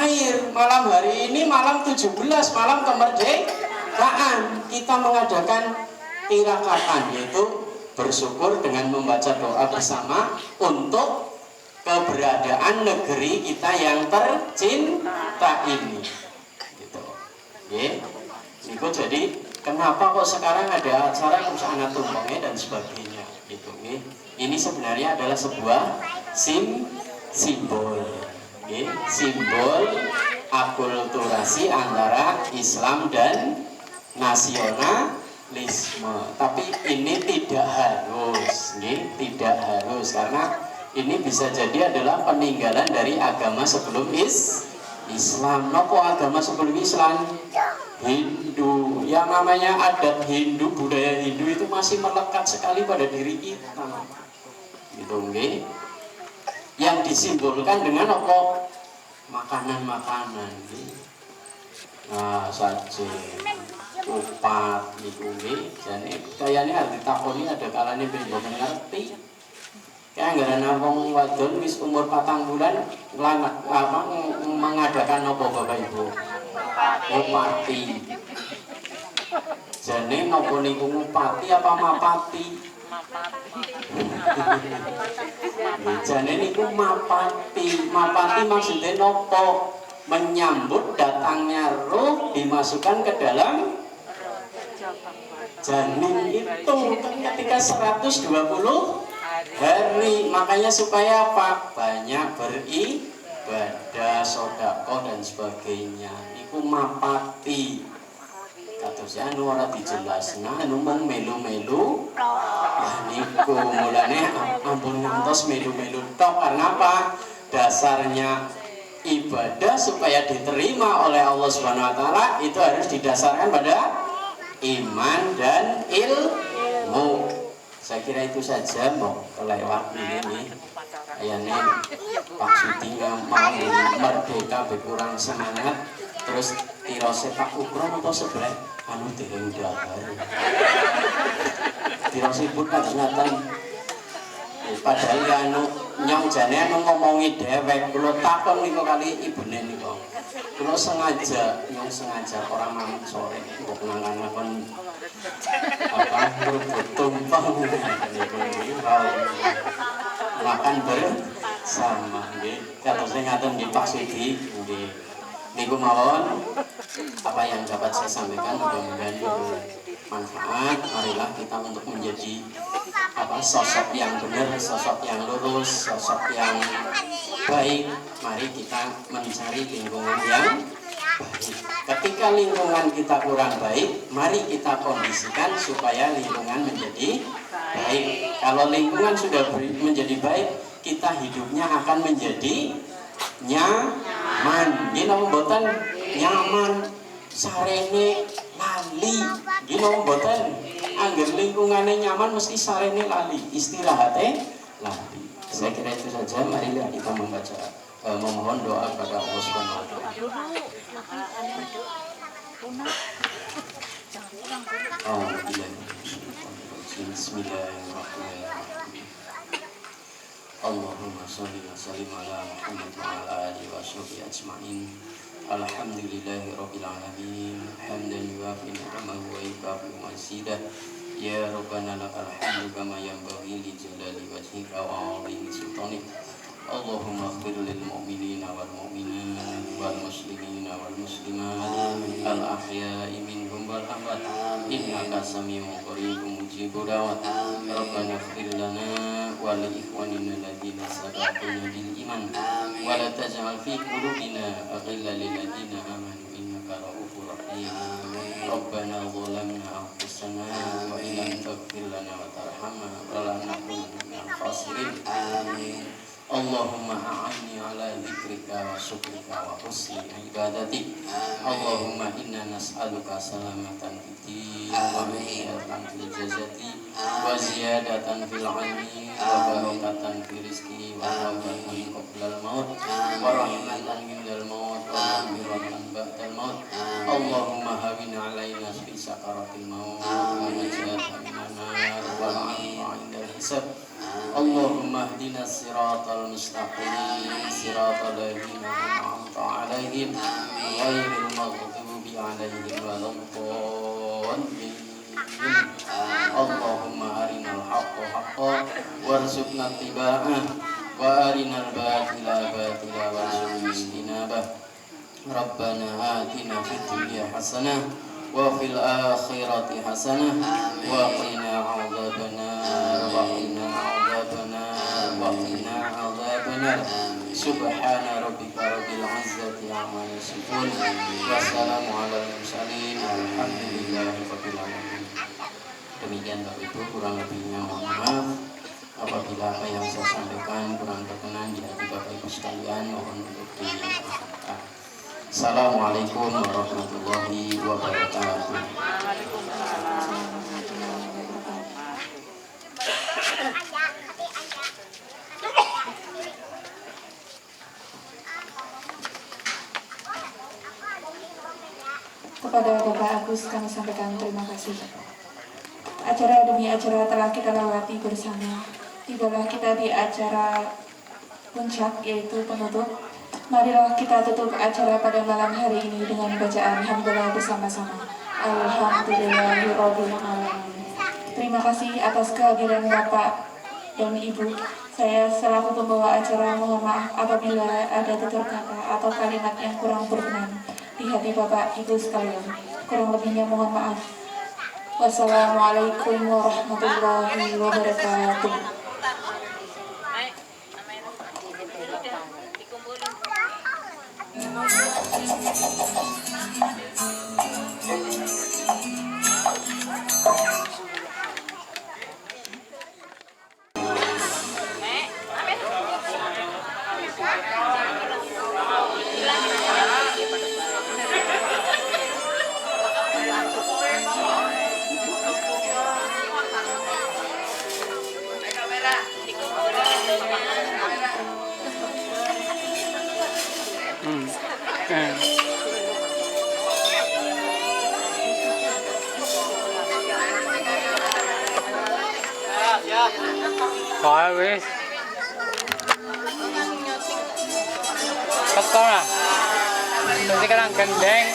air. Malam hari ini malam 17, malam kemerdekaan, kita mengadakan tirakatan, yaitu bersyukur dengan membaca doa bersama untuk keberadaan negeri kita yang tercinta ini. Gitu. Nggih. Itu jadi kenapa kok sekarang ada acara yang anak tumpengnya dan sebagainya gitu nggih. Ini sebenarnya adalah sebuah simbol. Nggih, simbol akulturasi antara Islam dan nasionalisme. Tapi ini tidak harus, nggih, tidak harus karena ini bisa jadi adalah peninggalan dari agama sebelum Islam. Nopo agama sebelum Islam? Hindu. Yang namanya adat Hindu, budaya Hindu itu masih melekat sekali pada diri kita. Gitu nggih. Yang disimbolkan dengan apa? Makanan-makanan nggih. Nah, sajen, kupat niku nggih. Jane kayane arep ditakoni ada kalane ben mboten ngerti. Kayak anggere wong wadon wis umur 4 bulan mengadakan apa Bapak Ibu? Ngupati. Jane napa niku ngupati apa mapati? Jane niku mapati. Mapati maksudnya napa? Menyambut datangnya roh dimasukkan ke dalam janin itu ketika 120 hari. Makanya supaya apa? Banyak beribadah, sedekah dan sebagainya. Niku mapati. Kados anu ora dijelasna, anu mung melu-melu. Lah niku mulane ampun ngantos melu-melu tok. Karena apa? Dasarnya ibadah supaya diterima oleh Allah Subhanahu wa taala itu harus didasarkan pada iman dan ilmu. Saya kira itu saja, mau kelewat ini ayane Pak Sudi mau merdeka berkurang semangat terus tirose Pak Ukron atau sebelah anu dereng dahar tirose pun kadang-kadang padahal ya anu nyong jane anu ngomongi dhewek kula takon niku kali ibune niku kula sengaja nyong sengaja ora manut sore kok ngangkon apa tumpang makan bersama nggih kados ngaten nggih Pak Sudi nggih niku mawon apa yang dapat saya sampaikan mudah-mudahan bermanfaat. Marilah kita untuk menjadi sosok yang benar, sosok yang lurus, sosok yang baik. Mari kita mencari lingkungan yang baik. Ketika lingkungan kita kurang baik, mari kita kondisikan supaya lingkungan menjadi baik. Kalau lingkungan sudah menjadi baik, kita hidupnya akan menjadi nyaman. Gini mboten nyaman, sarene lali. Gini mboten angger lingkungannya nyaman mesti sarene lali, istirahatnya lali. Saya kira itu saja. Marilah kita membaca memohon doa kepada Allah Subhanahu wa taala. Bismillahirrahmanirrahim. Allahumma sholli wa sallim ala Muhammad wa ala alihi wa sahbihi ajma'in. Alhamdulillahi rabbil alamin. Hamdan yuwafi ni'amahu wa yukafi mazidah. Ya Rabbana lakal hamdu kama yanbaghi li jalali wajhika wa 'azimi sultanik. Allahumma ighfir lil mu'minina wal mu'minat wal muslimina wal muslimat al ahya'i minhum wal amwat innaka sami'un qaribun mujibud da'wat. Rabbana ighfir lana wa li ikhwanina alladziina sabaquna bil iman آمين. ولا تجعل في قلوبنا غلا للذين آمنوا إنك رؤوف رحيم. ربنا ظلمنا أنفسنا وإن لم تغفر لنا وترحمنا لنكونن من الخاسرين. آمين. اللهم أعني على ذكرك وشكرك وحسن عبادتك. اللهم إنا نسألك سلامة في الدين وعافية في الجسد وزيادة في العلم وبركة في الرزق وتوبة قبل الموت ورحمة عند الموت ومغفرة بعد الموت. اللهم هون علينا في سكرات الموت ونجاة من النار والعفو عند الحساب. اللهم اهدنا الصراط المستقيم صراط الذين أنعمت عليهم غير المغضوب عليهم ولا الضالين. اللهم أرنا الحق حقا وارزقنا اتباعه وأرنا الباطل باطلا وارزقنا اجتنابه. ربنا آتنا في الدنيا حسنة وفي الآخرة حسنة وقنا عذاب النار وقنا عذاب النار. سبحان ربك رب العزة عما يصفون والسلام على المرسلين والحمد لله رب العالمين. Demikian Bapak Ibu, kurang lebihnya mohon maaf. Apabila apa yang saya sampaikan kurang berkenan di hati Bapak Ibu sekalian, mohon untuk dimaafkan. Assalamualaikum warahmatullahi wabarakatuh. Kepada Bapak Agus kami sampaikan terima kasih. Acara demi acara telah kita lewati bersama. Tibalah kita di acara puncak yaitu penutup. Marilah kita tutup acara pada malam hari ini dengan bacaan hamdalah bersama-sama. Alhamdulillahirabbil alamin. Terima kasih atas kehadiran Bapak dan Ibu. Saya selaku pembawa acara mohon maaf apabila ada tutur kata atau kalimat yang kurang berkenan di hati Bapak Ibu sekalian. Kurang lebihnya mohon maaf. Wassalamualaikum warahmatullahi wabarakatuh. Khỏi wis. Teko lah. Nanti kan gendeng.